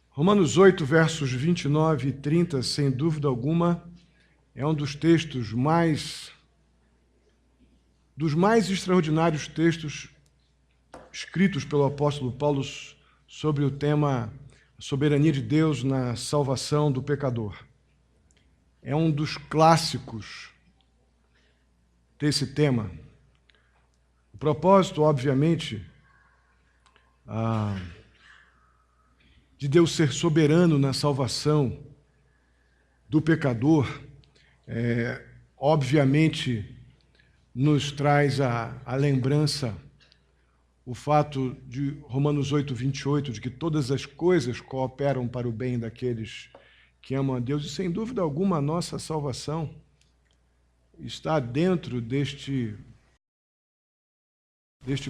Romanos 8, versos 29 e 30, sem dúvida alguma, é um dos textos dos mais extraordinários textos escritos pelo apóstolo Paulo sobre o tema soberania de Deus na salvação do pecador. É um dos clássicos desse tema. O propósito, obviamente, de Deus ser soberano na salvação do pecador, obviamente nos traz a lembrança o fato de Romanos 8, 28, de que todas as coisas cooperam para o bem daqueles que amam a Deus, e sem dúvida alguma a nossa salvação está dentro deste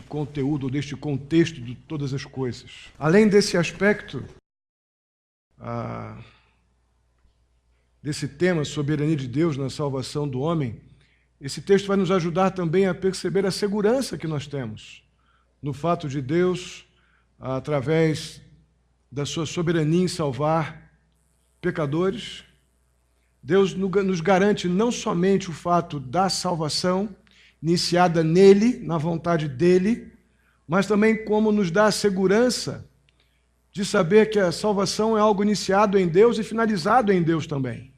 conteúdo, deste contexto de todas as coisas. Além desse aspecto, desse tema, soberania de Deus na salvação do homem, esse texto vai nos ajudar também a perceber a segurança que nós temos no fato de Deus, através da sua soberania em salvar pecadores. Deus nos garante não somente o fato da salvação, iniciada nele, na vontade dele, mas também como nos dá a segurança de saber que a salvação é algo iniciado em Deus e finalizado em Deus também.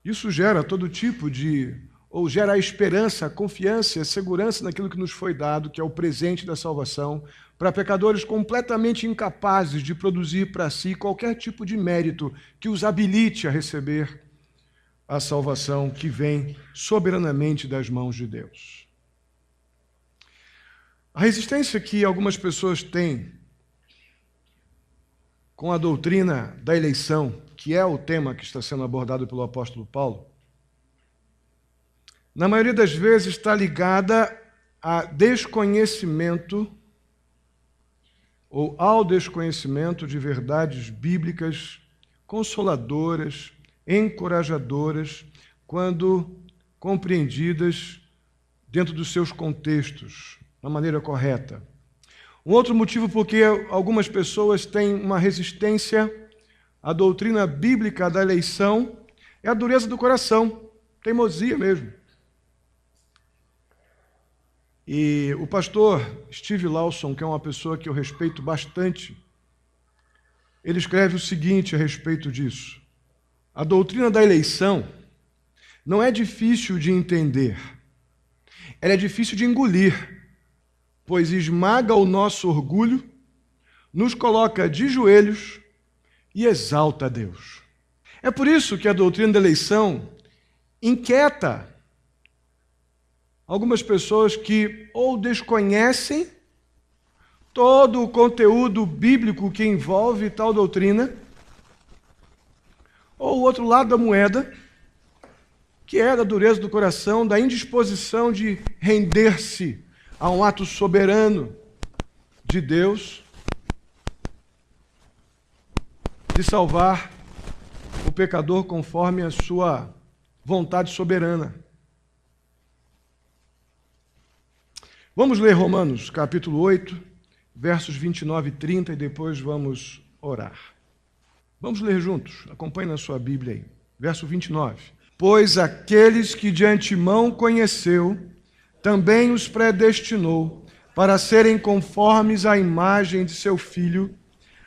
Isso gera todo tipo gera a esperança, a confiança e a segurança naquilo que nos foi dado, que é o presente da salvação, para pecadores completamente incapazes de produzir para si qualquer tipo de mérito que os habilite a receber a salvação que vem soberanamente das mãos de Deus. A resistência que algumas pessoas têm com a doutrina da eleição, que é o tema que está sendo abordado pelo apóstolo Paulo, na maioria das vezes está ligada a desconhecimento ou ao desconhecimento de verdades bíblicas consoladoras, encorajadoras, quando compreendidas dentro dos seus contextos, da maneira correta. Um outro motivo porque algumas pessoas têm uma resistência à doutrina bíblica da eleição é a dureza do coração, teimosia mesmo. E o pastor Steve Lawson, que é uma pessoa que eu respeito bastante, ele escreve o seguinte a respeito disso: a doutrina da eleição não é difícil de entender, ela é difícil de engolir, pois esmaga o nosso orgulho, nos coloca de joelhos e exalta a Deus. É por isso que a doutrina da eleição inquieta algumas pessoas que ou desconhecem todo o conteúdo bíblico que envolve tal doutrina, ou o outro lado da moeda, que é da dureza do coração, da indisposição de render-se a um ato soberano de Deus, de salvar o pecador conforme a sua vontade soberana. Vamos ler Romanos, capítulo 8, versos 29 e 30, e depois vamos orar. Vamos ler juntos, acompanhe na sua Bíblia aí. Verso 29. Pois aqueles que de antemão conheceu, também os predestinou para serem conformes à imagem de seu Filho,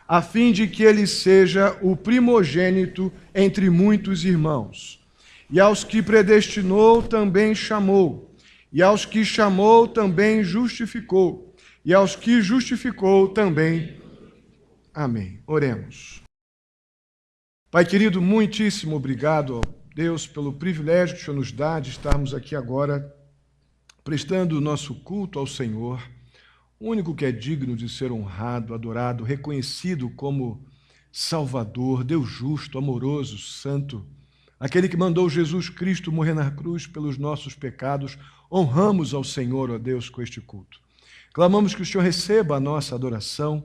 a fim de que ele seja o primogênito entre muitos irmãos. E aos que predestinou, também chamou. E aos que chamou, também justificou. E aos que justificou, também. Amém. Oremos. Pai querido, muitíssimo obrigado, Deus, pelo privilégio que o Senhor nos dá de estarmos aqui agora, prestando o nosso culto ao Senhor, o único que é digno de ser honrado, adorado, reconhecido como Salvador, Deus justo, amoroso, santo, aquele que mandou Jesus Cristo morrer na cruz pelos nossos pecados. Honramos ao Senhor, ó Deus, com este culto. Clamamos que o Senhor receba a nossa adoração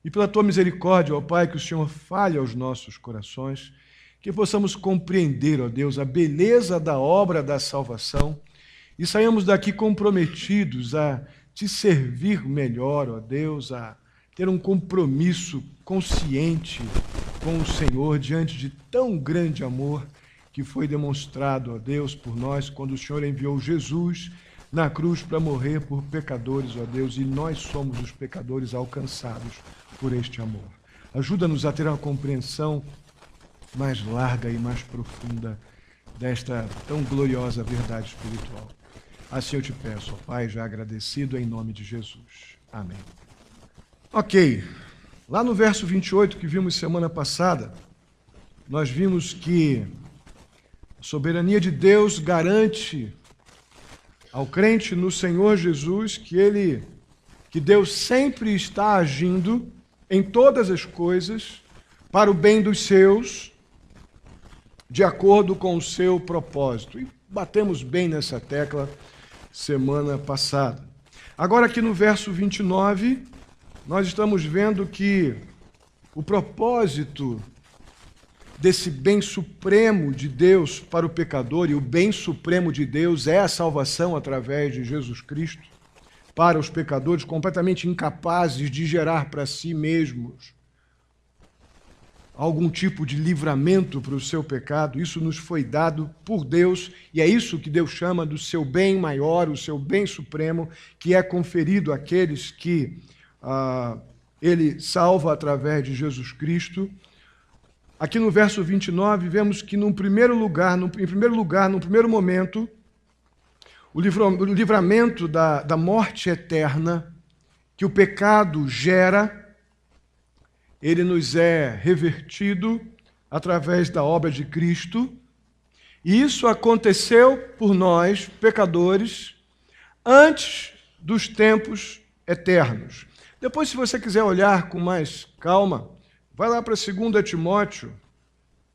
e pela Tua misericórdia, ó Pai, que o Senhor fale aos nossos corações, que possamos compreender, ó Deus, a beleza da obra da salvação e saiamos daqui comprometidos a Te servir melhor, ó Deus, a ter um compromisso consciente com o Senhor diante de tão grande amor que foi demonstrado a Deus por nós quando o Senhor enviou Jesus na cruz para morrer por pecadores, ó Deus, e nós somos os pecadores alcançados por este amor. Ajuda-nos a ter uma compreensão mais larga e mais profunda desta tão gloriosa verdade espiritual. Assim eu te peço, ó Pai, já agradecido em nome de Jesus. Amém. Ok, lá no verso 28 que vimos semana passada, nós vimos que a soberania de Deus garante ao crente no Senhor Jesus que Deus sempre está agindo em todas as coisas para o bem dos seus, de acordo com o seu propósito. E batemos bem nessa tecla semana passada. Agora aqui no verso 29, nós estamos vendo que o propósito desse bem supremo de Deus para o pecador, e o bem supremo de Deus é a salvação através de Jesus Cristo, para os pecadores completamente incapazes de gerar para si mesmos algum tipo de livramento para o seu pecado. Isso nos foi dado por Deus, e é isso que Deus chama do seu bem maior, o seu bem supremo, que é conferido àqueles que Ele salva através de Jesus Cristo. Aqui no verso 29, vemos que, no primeiro momento, o livramento da morte eterna que o pecado gera, ele nos é revertido através da obra de Cristo. E isso aconteceu por nós, pecadores, antes dos tempos eternos. Depois, se você quiser olhar com mais calma, vai lá para 2 Timóteo,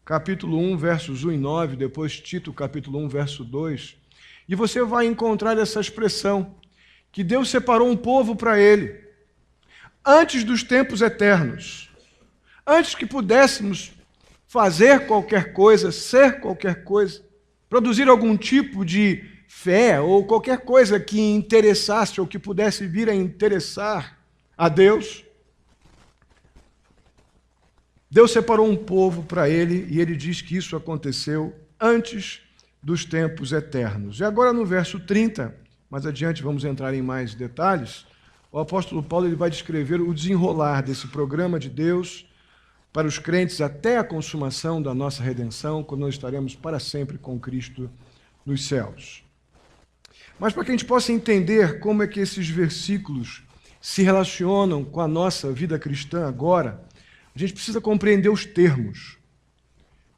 capítulo 1, versos 1 e 9, depois Tito, capítulo 1, verso 2, e você vai encontrar essa expressão, que Deus separou um povo para Ele, antes dos tempos eternos, antes que pudéssemos fazer qualquer coisa, ser qualquer coisa, produzir algum tipo de fé, ou qualquer coisa que interessasse, ou que pudesse vir a interessar a Deus. Deus separou um povo para Ele, e Ele diz que isso aconteceu antes dos tempos eternos. E agora no verso 30, mais adiante vamos entrar em mais detalhes, o apóstolo Paulo ele vai descrever o desenrolar desse programa de Deus para os crentes até a consumação da nossa redenção, quando nós estaremos para sempre com Cristo nos céus. Mas para que a gente possa entender como é que esses versículos se relacionam com a nossa vida cristã agora, a gente precisa compreender os termos.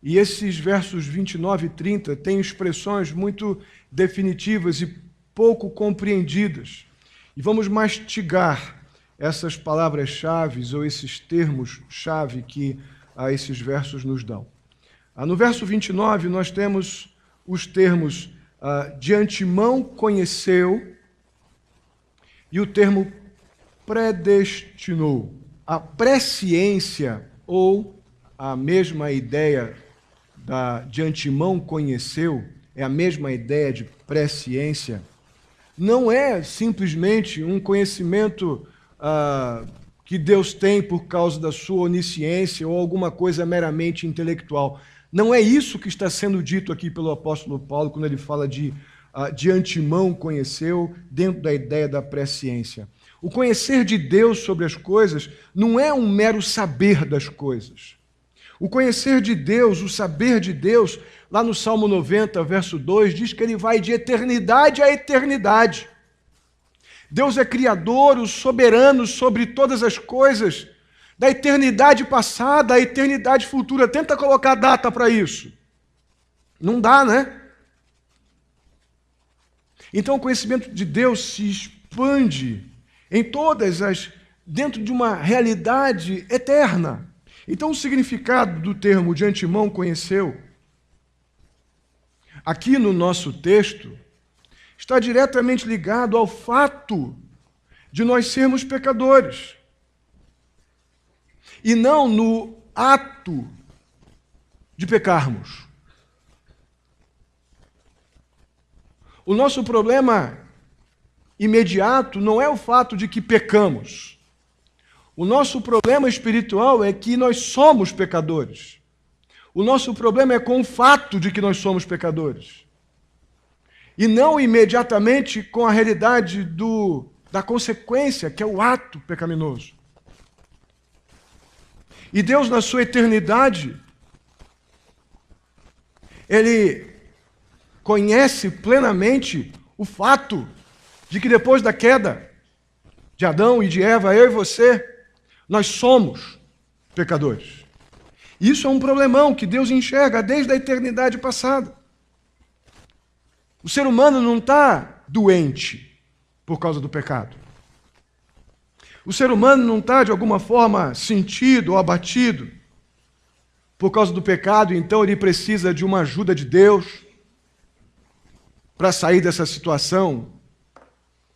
E esses versos 29 e 30 têm expressões muito definitivas e pouco compreendidas. E vamos mastigar essas palavras-chave ou esses termos-chave que esses versos nos dão. No verso 29, nós temos os termos de antemão conheceu e o termo predestinou. A presciência, ou a mesma ideia de antemão conheceu, é a mesma ideia de presciência, não é simplesmente um conhecimento que Deus tem por causa da sua onisciência ou alguma coisa meramente intelectual. Não é isso que está sendo dito aqui pelo apóstolo Paulo quando ele fala de antemão conheceu, dentro da ideia da presciência. O conhecer de Deus sobre as coisas não é um mero saber das coisas. O conhecer de Deus, o saber de Deus, lá no Salmo 90, verso 2, diz que ele vai de eternidade a eternidade. Deus é criador, o soberano sobre todas as coisas, da eternidade passada à eternidade futura. Tenta colocar data para isso. Não dá, né? Então o conhecimento de Deus se expande dentro de uma realidade eterna. Então o significado do termo de antemão conheceu, aqui no nosso texto, está diretamente ligado ao fato de nós sermos pecadores. E não no ato de pecarmos. O nosso problema imediato não é o fato de que pecamos. O nosso problema espiritual é que nós somos pecadores. O nosso problema é com o fato de que nós somos pecadores. E não imediatamente com a realidade da consequência, que é o ato pecaminoso. E Deus, na sua eternidade, Ele conhece plenamente o fato de que depois da queda de Adão e de Eva, eu e você, nós somos pecadores. Isso é um problemão que Deus enxerga desde a eternidade passada. O ser humano não está doente por causa do pecado. O ser humano não está, de alguma forma, sentido ou abatido por causa do pecado, então ele precisa de uma ajuda de Deus para sair dessa situação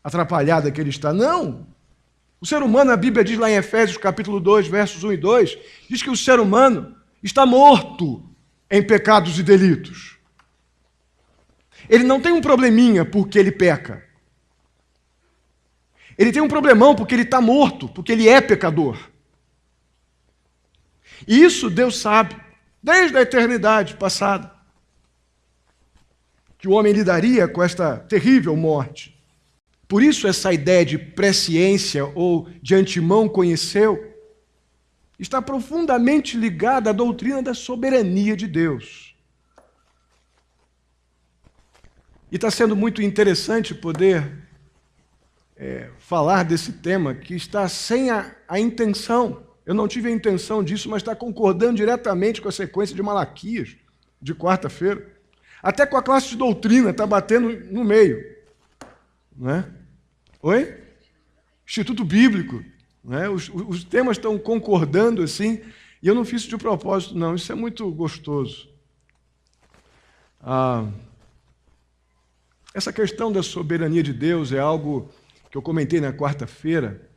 atrapalhada que ele está. Não! O ser humano, a Bíblia diz lá em Efésios capítulo 2, versos 1 e 2, diz que o ser humano está morto em pecados e delitos. Ele não tem um probleminha porque ele peca. Ele tem um problemão porque ele está morto, porque ele é pecador. E isso Deus sabe, desde a eternidade passada, que o homem lidaria com esta terrível morte. Por isso essa ideia de presciência ou de antemão conheceu está profundamente ligada à doutrina da soberania de Deus. E está sendo muito interessante poder falar desse tema que está sem a intenção. Eu não tive a intenção disso, mas está concordando diretamente com a sequência de Malaquias, de quarta-feira. Até com a classe de doutrina, está batendo no meio. Não é? Oi? Instituto Bíblico. Não é? Os temas estão concordando assim, e eu não fiz isso de propósito, não. Isso é muito gostoso. Essa questão da soberania de Deus é algo que eu comentei na quarta-feira,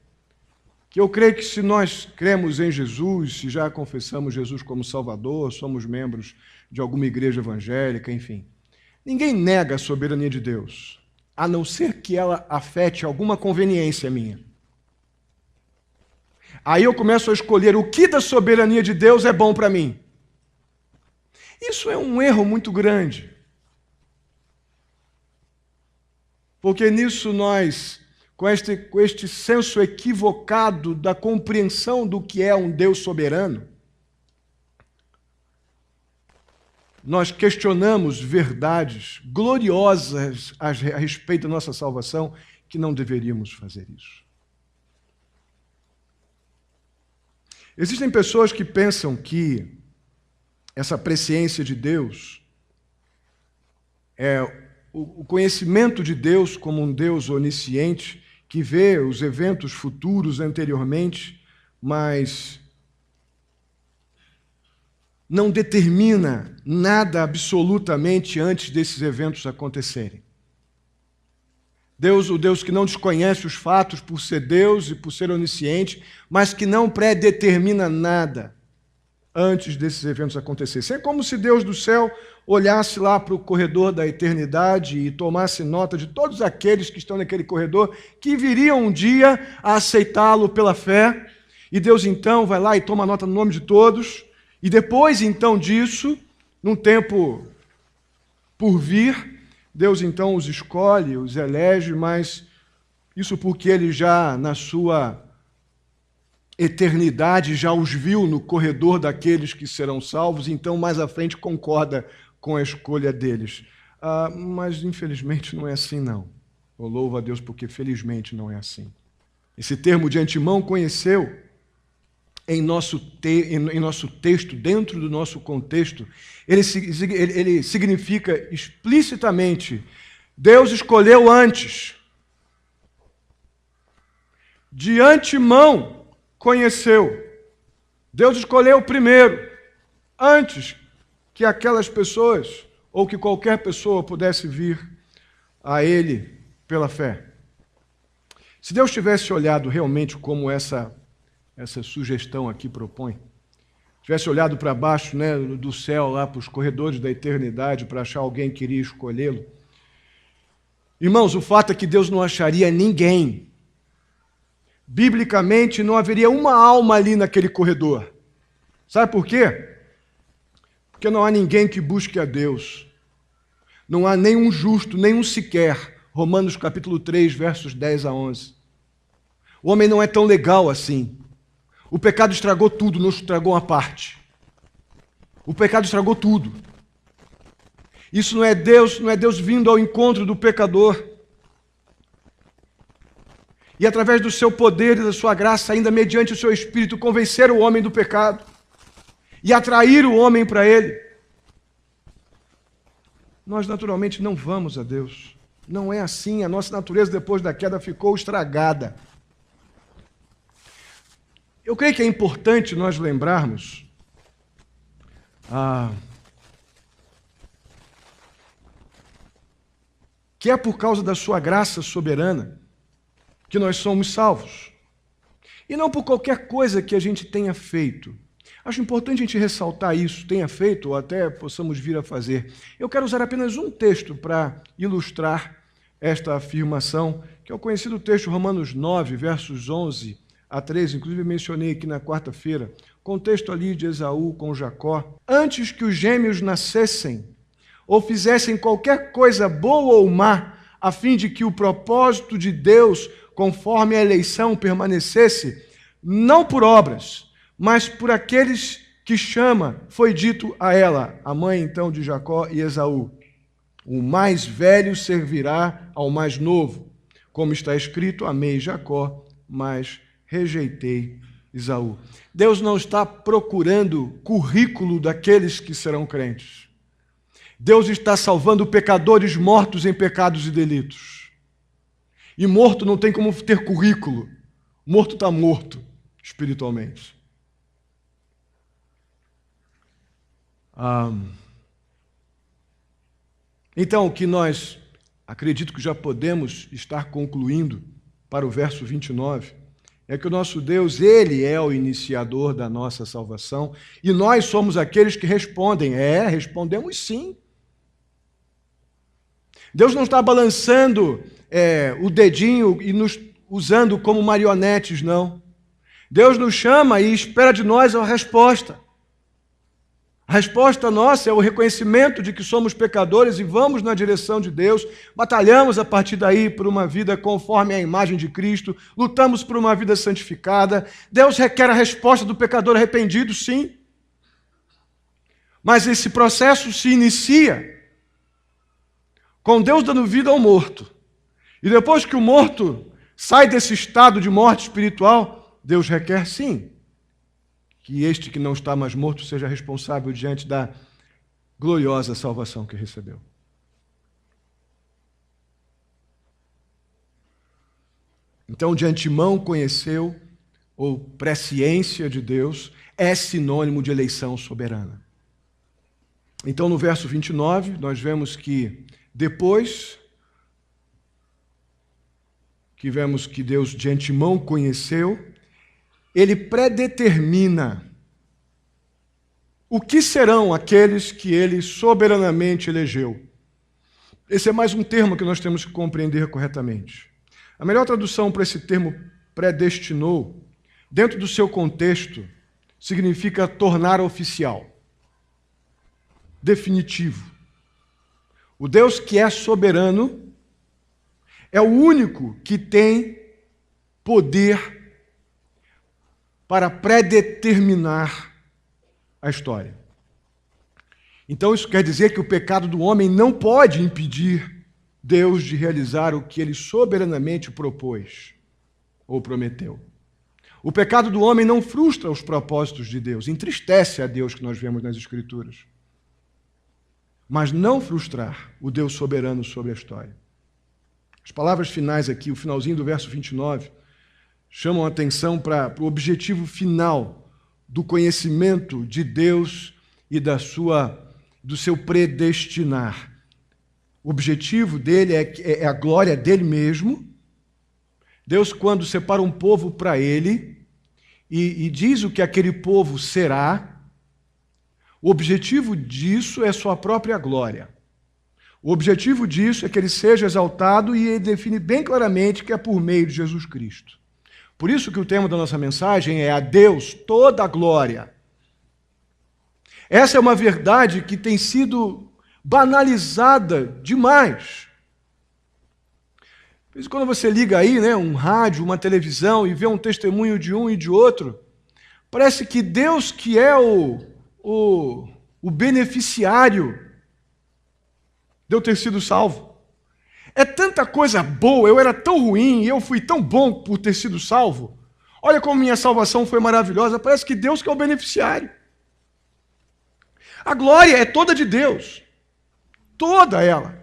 que eu creio que se nós cremos em Jesus, se já confessamos Jesus como Salvador, somos membros de alguma igreja evangélica, enfim, ninguém nega a soberania de Deus, a não ser que ela afete alguma conveniência minha. Aí eu começo a escolher o que da soberania de Deus é bom para mim. Isso é um erro muito grande. Porque nisso nós, com este senso equivocado da compreensão do que é um Deus soberano, nós questionamos verdades gloriosas a respeito da nossa salvação, que não deveríamos fazer isso. Existem pessoas que pensam que essa presciência de Deus é o conhecimento de Deus como um Deus onisciente, que vê os eventos futuros anteriormente, mas não determina nada absolutamente antes desses eventos acontecerem. Deus, o Deus que não desconhece os fatos por ser Deus e por ser onisciente, mas que não predetermina nada antes desses eventos acontecerem. É como se Deus do céu olhasse lá para o corredor da eternidade e tomasse nota de todos aqueles que estão naquele corredor, que viriam um dia a aceitá-lo pela fé, e Deus então vai lá e toma nota no nome de todos, e depois então disso, num tempo por vir, Deus então os escolhe, os elege, mas isso porque Ele já, na sua eternidade, já os viu no corredor daqueles que serão salvos, então mais à frente concorda com a escolha deles. Mas infelizmente não é assim não. Eu louvo a Deus porque felizmente não é assim. Esse termo de antemão conheceu, em nosso texto, dentro do nosso contexto, ele significa explicitamente: Deus escolheu antes. De antemão conheceu. Deus escolheu primeiro, antes que aquelas pessoas, ou que qualquer pessoa pudesse vir a Ele pela fé. Se Deus tivesse olhado realmente como essa sugestão aqui propõe, tivesse olhado para baixo, né, do céu, lá para os corredores da eternidade, para achar alguém que iria escolhê-lo, irmãos, o fato é que Deus não acharia ninguém biblicamente não haveria uma alma ali naquele corredor. Sabe por quê? Porque não há ninguém que busque a Deus. Não há nenhum justo, nenhum sequer. Romanos capítulo 3, versos 10 a 11. O homem não é tão legal assim. O pecado estragou tudo, não estragou uma parte. O pecado estragou tudo. Isso não é Deus vindo ao encontro do pecador. E através do seu poder e da sua graça, ainda mediante o seu Espírito, convencer o homem do pecado e atrair o homem para ele. Nós naturalmente não vamos a Deus. Não é assim. A nossa natureza depois da queda ficou estragada. Eu creio que é importante nós lembrarmos que é por causa da sua graça soberana que nós somos salvos. E não por qualquer coisa que a gente tenha feito. Acho importante a gente ressaltar isso, tenha feito ou até possamos vir a fazer. Eu quero usar apenas um texto para ilustrar esta afirmação, que é o conhecido texto Romanos 9, versos 11 a 13, inclusive mencionei aqui na quarta-feira, contexto ali de Esaú com Jacó. Antes que os gêmeos nascessem, ou fizessem qualquer coisa boa ou má, a fim de que o propósito de Deus, conforme a eleição, permanecesse, não por obras, mas por aqueles que chama, foi dito a ela, a mãe então de Jacó e Esaú: o mais velho servirá ao mais novo. Como está escrito, amei Jacó, mas rejeitei Esaú. Deus não está procurando currículo daqueles que serão crentes. Deus está salvando pecadores mortos em pecados e delitos. E morto não tem como ter currículo. Morto está morto, espiritualmente. Então, o que nós, acredito que já podemos estar concluindo para o verso 29, é que o nosso Deus, Ele é o iniciador da nossa salvação, e nós somos aqueles que respondem. Respondemos sim. Deus não está balançando o dedinho e nos usando como marionetes, não. Deus nos chama e espera de nós a resposta. A resposta nossa é o reconhecimento de que somos pecadores e vamos na direção de Deus, batalhamos a partir daí por uma vida conforme a imagem de Cristo, lutamos por uma vida santificada. Deus requer a resposta do pecador arrependido, sim. Mas esse processo se inicia com Deus dando vida ao morto. E depois que o morto sai desse estado de morte espiritual, Deus requer, sim, que este que não está mais morto seja responsável diante da gloriosa salvação que recebeu. Então, de antemão conheceu, ou presciência de Deus, é sinônimo de eleição soberana. Então, no verso 29, nós vemos que depois que vemos que Deus de antemão conheceu, Ele predetermina o que serão aqueles que Ele soberanamente elegeu. Esse é mais um termo que nós temos que compreender corretamente. A melhor tradução para esse termo predestinou, dentro do seu contexto, significa tornar oficial, definitivo. O Deus que é soberano é o único que tem poder para predeterminar a história. Então isso quer dizer que o pecado do homem não pode impedir Deus de realizar o que Ele soberanamente propôs ou prometeu. O pecado do homem não frustra os propósitos de Deus, entristece a Deus que nós vemos nas Escrituras. Mas não frustrar o Deus soberano sobre a história. As palavras finais aqui, o finalzinho do verso 29, chamam a atenção para o objetivo final do conhecimento de Deus e do seu predestinar. O objetivo dele é a glória dele mesmo. Deus, quando separa um povo para ele e diz o que aquele povo será, o objetivo disso é sua própria glória. O objetivo disso é que ele seja exaltado e ele define bem claramente que é por meio de Jesus Cristo. Por isso que o tema da nossa mensagem é: a Deus toda a glória. Essa é uma verdade que tem sido banalizada demais. Por isso, quando você liga aí, né, um rádio, uma televisão e vê um testemunho de um e de outro, parece que Deus que é o beneficiário de eu ter sido salvo. É tanta coisa boa, eu era tão ruim e eu fui tão bom por ter sido salvo. Olha como minha salvação foi maravilhosa, parece que Deus que é o beneficiário. A glória é toda de Deus, toda ela,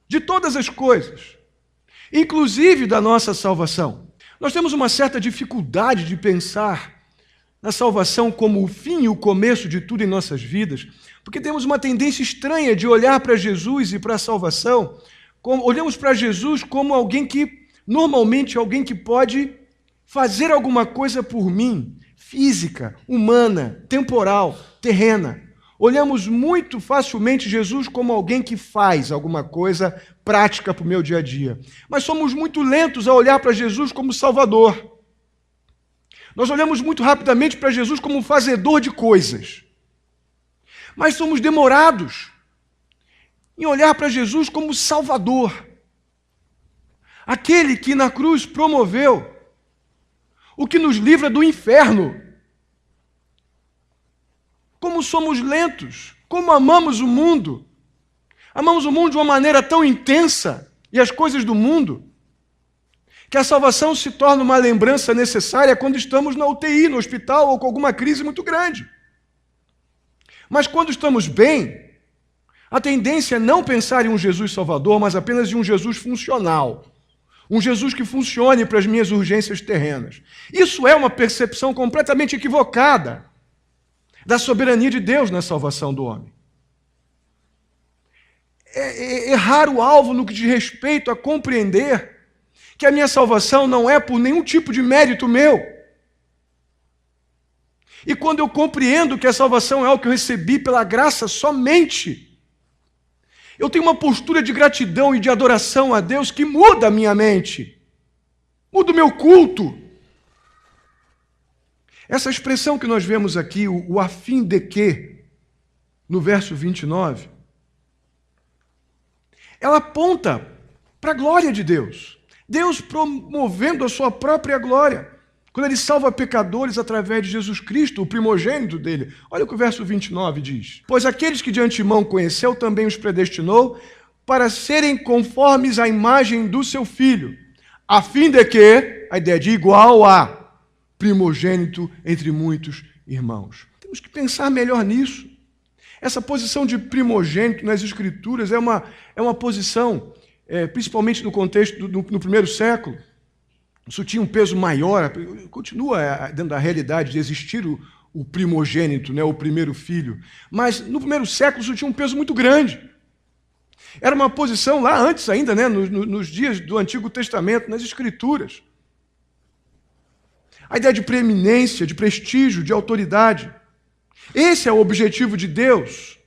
de todas as coisas, inclusive da nossa salvação. Nós temos uma certa dificuldade de pensar na salvação como o fim e o começo de tudo em nossas vidas, porque temos uma tendência estranha de olhar para Jesus e para a salvação, olhamos para Jesus como alguém que, normalmente, alguém que pode fazer alguma coisa por mim, física, humana, temporal, terrena. Olhamos muito facilmente Jesus como alguém que faz alguma coisa prática para o meu dia a dia. Mas somos muito lentos a olhar para Jesus como Salvador. Nós olhamos muito rapidamente para Jesus como um fazedor de coisas. Mas somos demorados em olhar para Jesus como Salvador. Aquele que na cruz promoveu o que nos livra do inferno. Como somos lentos, como amamos o mundo. Amamos o mundo de uma maneira tão intensa e as coisas do mundo, que a salvação se torna uma lembrança necessária quando estamos na UTI, no hospital ou com alguma crise muito grande. Mas quando estamos bem, a tendência é não pensar em um Jesus salvador, mas apenas em um Jesus funcional. Um Jesus que funcione para as minhas urgências terrenas. Isso é uma percepção completamente equivocada da soberania de Deus na salvação do homem. É errar o alvo no que diz respeito a compreender que a minha salvação não é por nenhum tipo de mérito meu. E quando eu compreendo que a salvação é algo que eu recebi pela graça somente, eu tenho uma postura de gratidão e de adoração a Deus que muda a minha mente, muda o meu culto. Essa expressão que nós vemos aqui, o a fim de que, no verso 29, ela aponta para a glória de Deus. Deus promovendo a sua própria glória, quando Ele salva pecadores através de Jesus Cristo, o primogênito dele. Olha o que o verso 29 diz. Pois aqueles que de antemão conheceu, também os predestinou para serem conformes à imagem do seu Filho, a fim de que, a ideia de igual a, primogênito entre muitos irmãos. Temos que pensar melhor nisso. Essa posição de primogênito nas Escrituras é uma posição, principalmente no contexto no primeiro século, isso tinha um peso maior, continua dentro da realidade de existir o primogênito, né, o primeiro filho, mas no primeiro século isso tinha um peso muito grande. Era uma posição lá antes ainda, né, nos dias do Antigo Testamento, nas Escrituras. A ideia de preeminência, de prestígio, de autoridade. Esse é o objetivo de Deus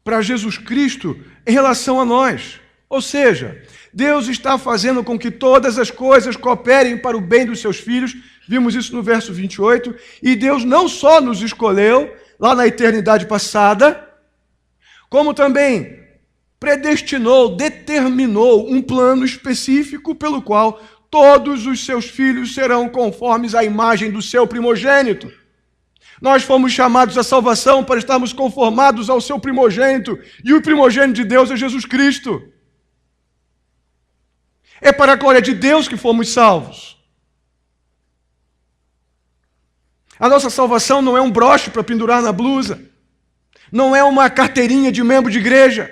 para Jesus Cristo em relação a nós. Ou seja, Deus está fazendo com que todas as coisas cooperem para o bem dos seus filhos. Vimos isso no verso 28. E Deus não só nos escolheu lá na eternidade passada, como também predestinou, determinou um plano específico pelo qual todos os seus filhos serão conformes à imagem do seu primogênito. Nós fomos chamados à salvação para estarmos conformados ao seu primogênito, e o primogênito de Deus é Jesus Cristo. É para a glória de Deus que fomos salvos. A nossa salvação não é um broche para pendurar na blusa, não é uma carteirinha de membro de igreja.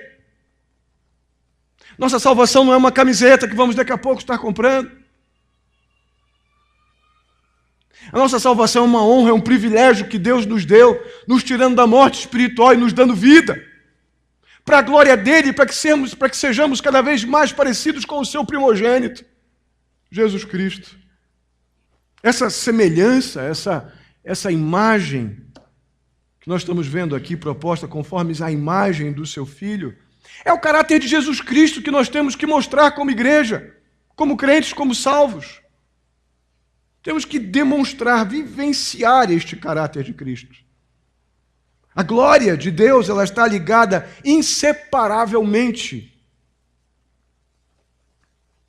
Nossa salvação não é uma camiseta que vamos daqui a pouco estar comprando. A nossa salvação é uma honra, é um privilégio que Deus nos deu, nos tirando da morte espiritual e nos dando vida. Para a glória dele, para que sejamos cada vez mais parecidos com o seu primogênito, Jesus Cristo. Essa semelhança, essa imagem que nós estamos vendo aqui proposta conforme a imagem do seu Filho, é o caráter de Jesus Cristo que nós temos que mostrar como igreja, como crentes, como salvos. Temos que demonstrar, vivenciar este caráter de Cristo. A glória de Deus, ela está ligada inseparavelmente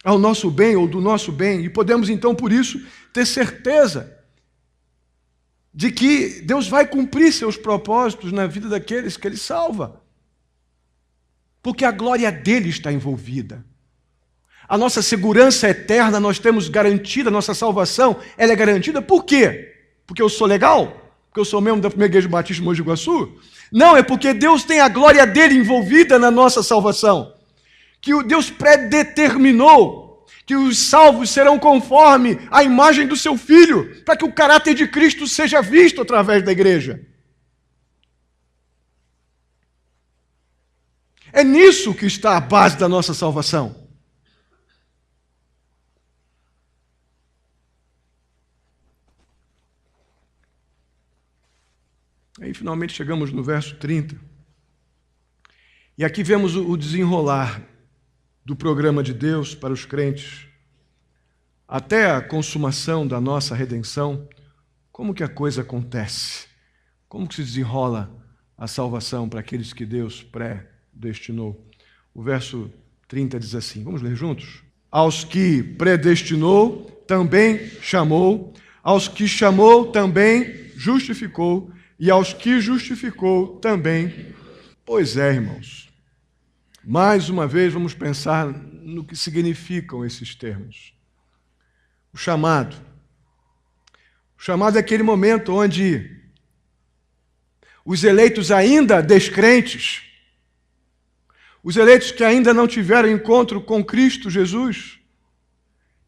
ao nosso bem ou do nosso bem, e podemos então, por isso, ter certeza de que Deus vai cumprir seus propósitos na vida daqueles que Ele salva. Porque a glória dele está envolvida. A nossa segurança eterna, nós temos garantida, a nossa salvação, ela é garantida por quê? Porque eu sou legal? Porque eu sou membro da primeira igreja batista de Mogi Guaçu? Não, é porque Deus tem a glória dele envolvida na nossa salvação. Que o Deus predeterminou que os salvos serão conforme a imagem do seu Filho, para que o caráter de Cristo seja visto através da igreja. É nisso que está a base da nossa salvação. Aí finalmente chegamos no verso 30. E aqui vemos o desenrolar do programa de Deus para os crentes, até a consumação da nossa redenção. Como que a coisa acontece? Como que se desenrola a salvação para aqueles que Deus predestinou? O verso 30 diz assim, vamos ler juntos? Aos que predestinou, também chamou, aos que chamou, também justificou, e aos que justificou, também. Pois é, irmãos, mais uma vez vamos pensar no que significam esses termos. O chamado. O chamado é aquele momento onde os eleitos ainda descrentes, os eleitos que ainda não tiveram encontro com Cristo Jesus,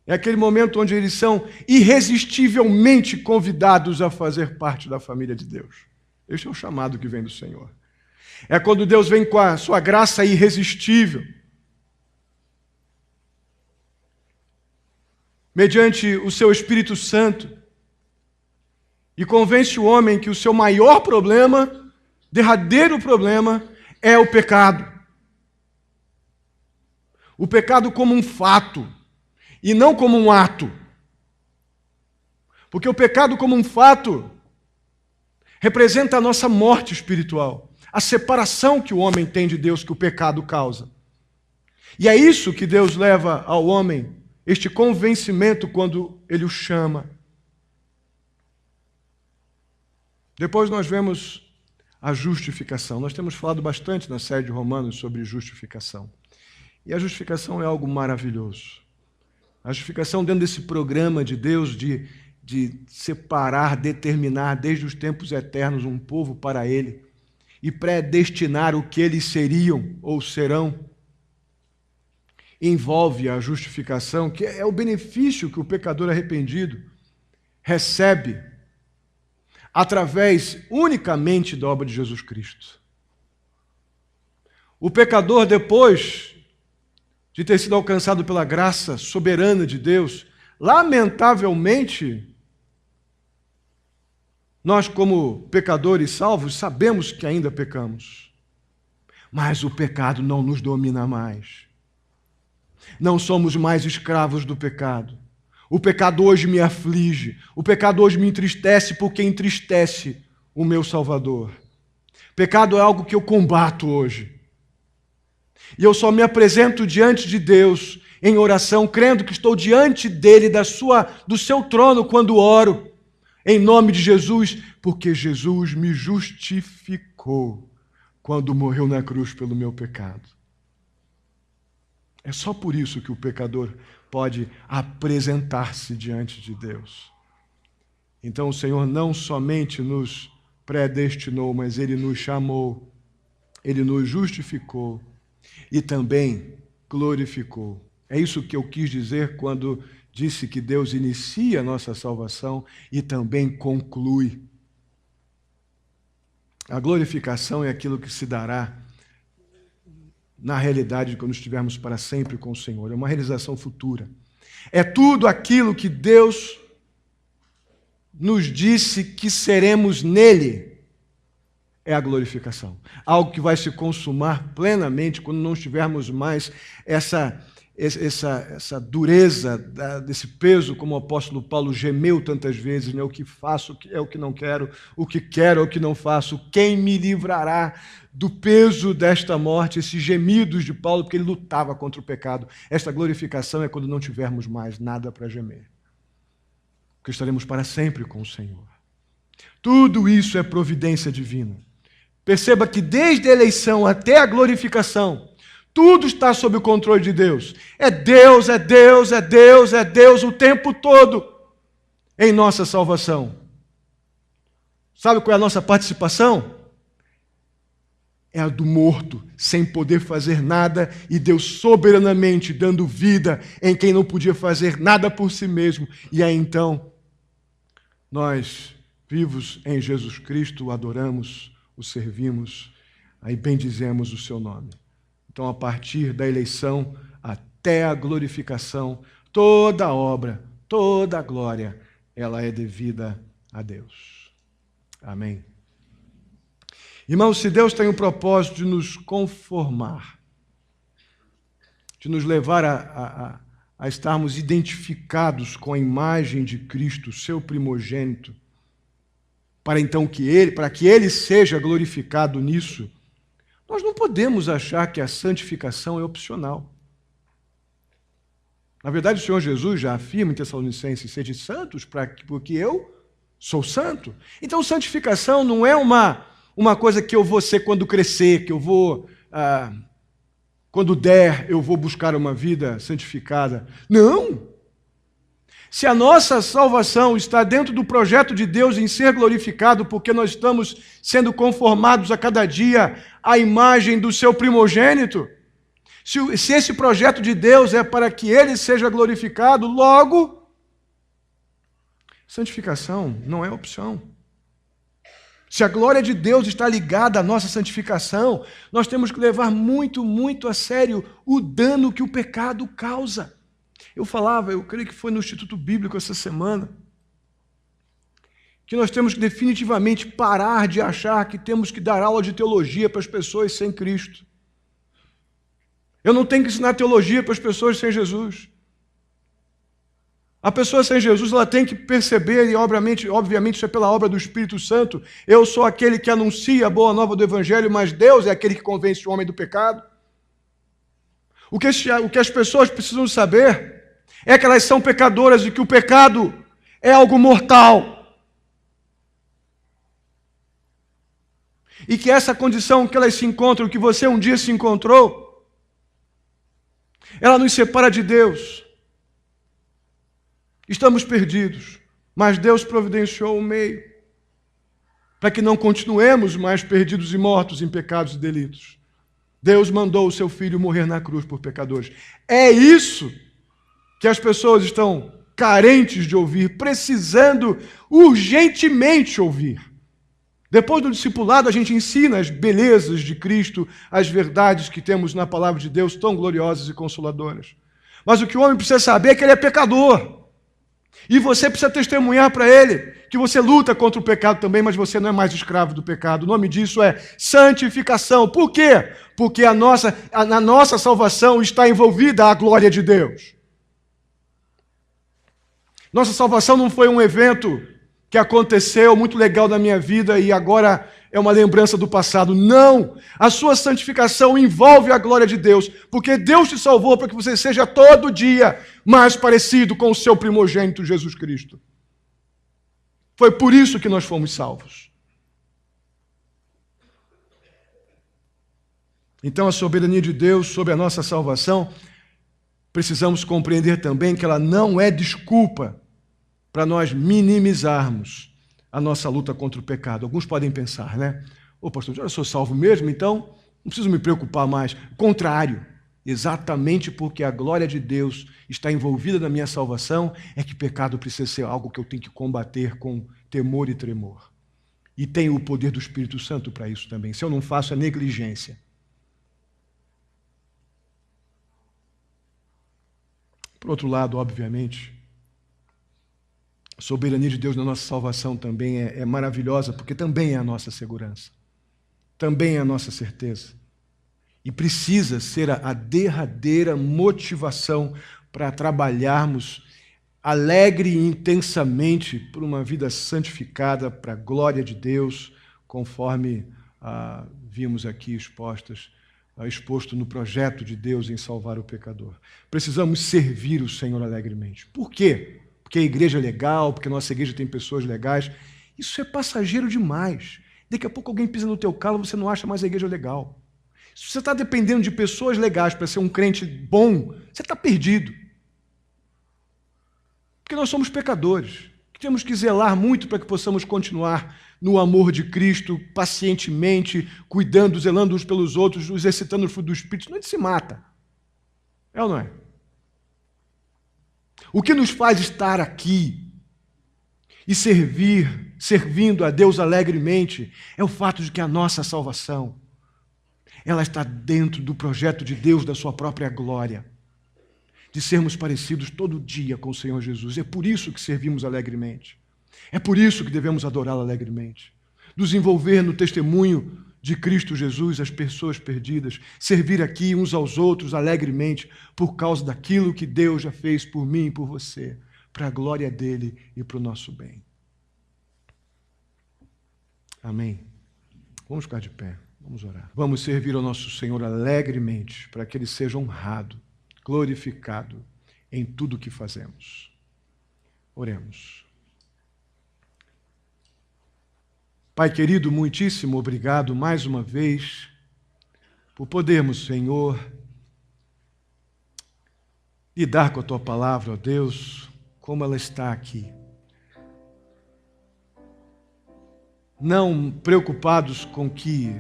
é aquele momento onde eles são irresistivelmente convidados a fazer parte da família de Deus. Este é o chamado que vem do Senhor. É quando Deus vem com a sua graça irresistível, mediante o seu Espírito Santo, e convence o homem que o seu maior problema, derradeiro problema, é o pecado. O pecado como um fato, e não como um ato. Porque o pecado como um fato representa a nossa morte espiritual, a separação que o homem tem de Deus que o pecado causa. E é isso que Deus leva ao homem, este convencimento quando Ele o chama. Depois nós vemos a justificação. Nós temos falado bastante na série de Romanos sobre justificação. E a justificação é algo maravilhoso. A justificação dentro desse programa de Deus de separar, determinar desde os tempos eternos um povo para Ele e predestinar o que eles seriam ou serão, envolve a justificação, que é o benefício que o pecador arrependido recebe através unicamente da obra de Jesus Cristo. O pecador, depois de ter sido alcançado pela graça soberana de Deus, lamentavelmente, nós como pecadores salvos sabemos que ainda pecamos, mas o pecado não nos domina mais. Não somos mais escravos do pecado. O pecado hoje me aflige, o pecado hoje me entristece porque entristece o meu Salvador. Pecado é algo que eu combato hoje. E eu só me apresento diante de Deus em oração, crendo que estou diante dele, do seu trono, quando oro, em nome de Jesus, porque Jesus me justificou quando morreu na cruz pelo meu pecado. É só por isso que o pecador pode apresentar-se diante de Deus. Então o Senhor não somente nos predestinou, mas Ele nos chamou, Ele nos justificou e também glorificou. É isso que eu quis dizer quando disse que Deus inicia a nossa salvação e também conclui. A glorificação é aquilo que se dará na realidade quando estivermos para sempre com o Senhor. É uma realização futura. É tudo aquilo que Deus nos disse que seremos nele. É a glorificação. Algo que vai se consumar plenamente quando não tivermos mais essa dureza desse peso, como o apóstolo Paulo gemeu tantas vezes, né? O que faço é o que não quero, o que quero é o que não faço, quem me livrará do peso desta morte, esses gemidos de Paulo, porque ele lutava contra o pecado. Esta glorificação é quando não tivermos mais nada para gemer, porque estaremos para sempre com o Senhor. Tudo isso é providência divina. Perceba que desde a eleição até a glorificação, tudo está sob o controle de Deus. É Deus, é Deus, é Deus, é Deus o tempo todo em nossa salvação. Sabe qual é a nossa participação? É a do morto, sem poder fazer nada, e Deus soberanamente dando vida em quem não podia fazer nada por si mesmo. E aí então, nós, vivos em Jesus Cristo, o adoramos, o servimos, aí bendizemos o seu nome. Então, a partir da eleição até a glorificação, toda a obra, toda a glória, ela é devida a Deus. Amém. Irmãos, se Deus tem o propósito de nos conformar, de nos levar a estarmos identificados com a imagem de Cristo, seu primogênito, para que Ele seja glorificado nisso, nós não podemos achar que a santificação é opcional. Na verdade, o Senhor Jesus já afirma em Tessalonicenses: sede santos, porque eu sou santo. Então, santificação não é uma coisa que eu vou ser quando crescer, que eu vou, quando der, eu vou buscar uma vida santificada. Não! Se a nossa salvação está dentro do projeto de Deus em ser glorificado, porque nós estamos sendo conformados a cada dia à imagem do seu primogênito, se esse projeto de Deus é para que ele seja glorificado, logo, santificação não é opção. Se a glória de Deus está ligada à nossa santificação, nós temos que levar muito, muito a sério o dano que o pecado causa. Eu creio que foi no Instituto Bíblico essa semana, que nós temos que definitivamente parar de achar que temos que dar aula de teologia para as pessoas sem Cristo. Eu não tenho que ensinar teologia para as pessoas sem Jesus. A pessoa sem Jesus, ela tem que perceber, e obviamente isso é pela obra do Espírito Santo, eu sou aquele que anuncia a boa nova do Evangelho, mas Deus é aquele que convence o homem do pecado. O que as pessoas precisam saber é que elas são pecadoras e que o pecado é algo mortal. E que essa condição que elas se encontram, que você um dia se encontrou, ela nos separa de Deus. Estamos perdidos, mas Deus providenciou um meio para que não continuemos mais perdidos e mortos em pecados e delitos. Deus mandou o seu Filho morrer na cruz por pecadores. É isso que as pessoas estão carentes de ouvir, precisando urgentemente ouvir. Depois do discipulado, a gente ensina as belezas de Cristo, as verdades que temos na palavra de Deus, tão gloriosas e consoladoras. Mas o que o homem precisa saber é que ele é pecador. E você precisa testemunhar para ele que você luta contra o pecado também, mas você não é mais escravo do pecado. O nome disso é santificação. Por quê? Porque na nossa salvação está envolvida a glória de Deus. Nossa salvação não foi um evento que aconteceu muito legal na minha vida e agora é uma lembrança do passado. Não! A sua santificação envolve a glória de Deus, porque Deus te salvou para que você seja todo dia mais parecido com o seu primogênito Jesus Cristo. Foi por isso que nós fomos salvos. Então, a soberania de Deus sobre a nossa salvação, precisamos compreender também que ela não é desculpa para nós minimizarmos a nossa luta contra o pecado. Alguns podem pensar, né? Ô pastor, eu sou salvo mesmo, então não preciso me preocupar mais. Contrário, exatamente porque a glória de Deus está envolvida na minha salvação, é que pecado precisa ser algo que eu tenho que combater com temor e tremor. E tenho o poder do Espírito Santo para isso também. Se eu não faço, é negligência. Por outro lado, obviamente, a soberania de Deus na nossa salvação também é maravilhosa, porque também é a nossa segurança, também é a nossa certeza. e precisa ser a derradeira motivação para trabalharmos alegre e intensamente por uma vida santificada para a glória de Deus, conforme vimos aqui exposto no projeto de Deus em salvar o pecador. Precisamos servir o Senhor alegremente. Por quê? Porque a igreja é legal, porque a nossa igreja tem pessoas legais. Isso é passageiro demais. Daqui a pouco alguém pisa no teu calo e você não acha mais a igreja legal. Se você está dependendo de pessoas legais para ser um crente bom, você está perdido. Porque nós somos pecadores. Temos que zelar muito para que possamos continuar no amor de Cristo, pacientemente, cuidando, zelando uns pelos outros, exercitando o fruto do Espírito. Senão a gente se mata. É ou não é? O que nos faz estar aqui e servindo a Deus alegremente, é o fato de que a nossa salvação, ela está dentro do projeto de Deus, da sua própria glória, de sermos parecidos todo dia com o Senhor Jesus. É por isso que servimos alegremente. É por isso que devemos adorá-lo alegremente. Nos envolver no testemunho de Cristo Jesus, as pessoas perdidas, servir aqui uns aos outros alegremente, por causa daquilo que Deus já fez por mim e por você, para a glória dele e para o nosso bem. Amém. Vamos ficar de pé, vamos orar. Vamos servir ao nosso Senhor alegremente, para que ele seja honrado, glorificado em tudo o que fazemos. Oremos. Pai querido, muitíssimo obrigado mais uma vez por podermos, Senhor, lidar com a Tua palavra, ó Deus, como ela está aqui. Não preocupados com que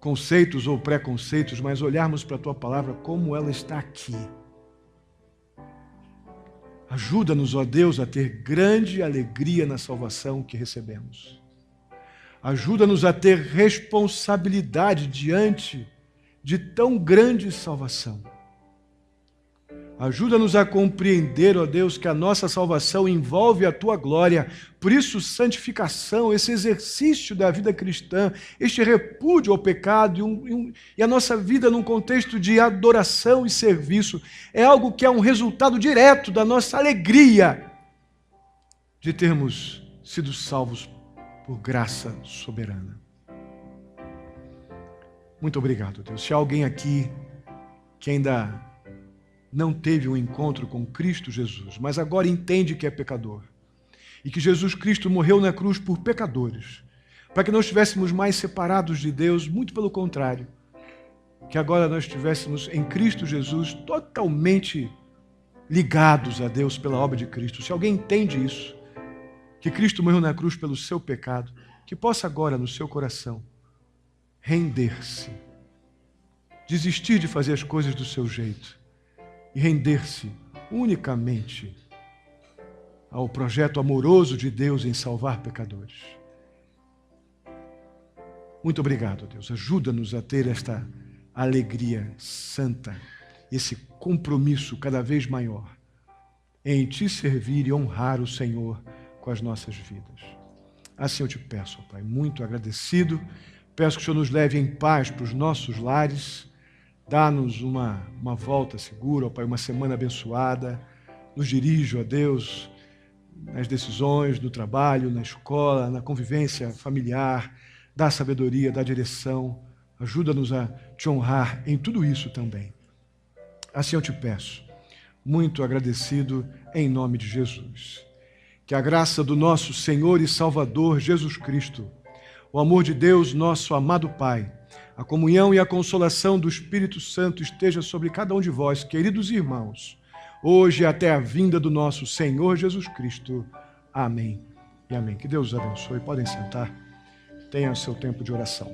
conceitos ou preconceitos, mas olharmos para a Tua palavra como ela está aqui. Ajuda-nos, ó Deus, a ter grande alegria na salvação que recebemos. Ajuda-nos a ter responsabilidade diante de tão grande salvação. Ajuda-nos a compreender, ó Deus, que a nossa salvação envolve a Tua glória. Por isso, santificação, esse exercício da vida cristã, este repúdio ao pecado e a nossa vida num contexto de adoração e serviço, é algo que é um resultado direto da nossa alegria de termos sido salvos por graça soberana. Muito obrigado, Deus. Se há alguém aqui que ainda não teve um encontro com Cristo Jesus, mas agora entende que é pecador, e que Jesus Cristo morreu na cruz por pecadores, para que não estivéssemos mais separados de Deus, muito pelo contrário, que agora nós estivéssemos em Cristo Jesus totalmente ligados a Deus pela obra de Cristo. Se alguém entende isso, que Cristo morreu na cruz pelo seu pecado, que possa agora no seu coração render-se, desistir de fazer as coisas do seu jeito e render-se unicamente ao projeto amoroso de Deus em salvar pecadores. Muito obrigado, Deus. Ajuda-nos a ter esta alegria santa, esse compromisso cada vez maior em Te servir e honrar o Senhor com as nossas vidas. Assim eu Te peço, Pai, muito agradecido. Peço que o Senhor nos leve em paz para os nossos lares. Dá-nos uma volta segura, ó Pai, uma semana abençoada. Nos dirige, ó Deus, nas decisões, no trabalho, na escola, na convivência familiar. Dá sabedoria, dá direção. Ajuda-nos a Te honrar em tudo isso também. Assim eu Te peço, muito agradecido, em nome de Jesus. Que a graça do nosso Senhor e Salvador Jesus Cristo, o amor de Deus, nosso amado Pai, a comunhão e a consolação do Espírito Santo esteja sobre cada um de vós, queridos irmãos, hoje até a vinda do nosso Senhor Jesus Cristo. Amém e amém. Que Deus os abençoe. Podem sentar. Tenha o seu tempo de oração.